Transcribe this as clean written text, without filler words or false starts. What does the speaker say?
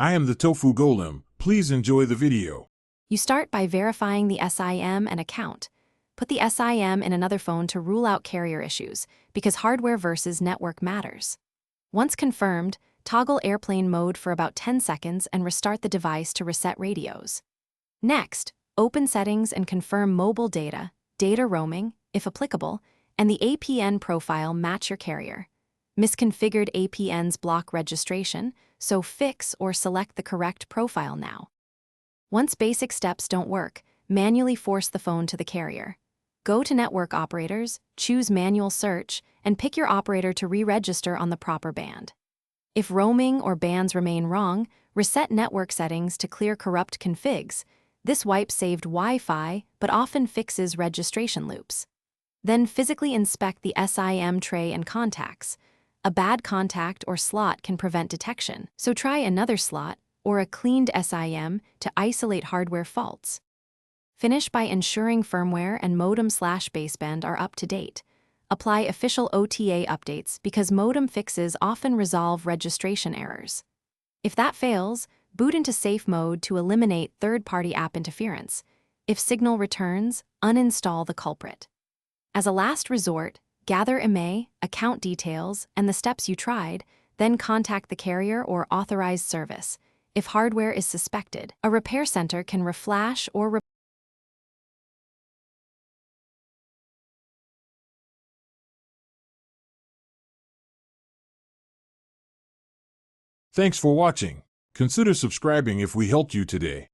I am the Tofu Golem. Please enjoy the video. You start by verifying the SIM and account. Put the SIM in another phone to rule out carrier issues, because hardware versus network matters. Once confirmed, toggle airplane mode for about 10 seconds and restart the device to reset radios. Next, open settings and confirm mobile data roaming, if applicable, and the APN profile match your carrier. Misconfigured APNs block registration, so fix or select the correct profile now. Once basic steps don't work, manually force the phone to the carrier. Go to Network Operators, choose Manual Search, and pick your operator to re-register on the proper band. If roaming or bands remain wrong, reset network settings to clear corrupt configs. This wipes saved Wi-Fi, but often fixes registration loops. Then physically inspect the SIM tray and contacts. A bad contact or slot can prevent detection, so try another slot or a cleaned SIM to isolate hardware faults. Finish by ensuring firmware and modem/baseband are up to date. Apply official OTA updates because modem fixes often resolve registration errors. If that fails, boot into safe mode to eliminate third-party app interference. If signal returns, uninstall the culprit. As a last resort, gather IMEI, account details, and the steps you tried, then contact the carrier or authorized service. If hardware is suspected, a repair center can reflash or Thanks for watching. Consider subscribing if we helped you today.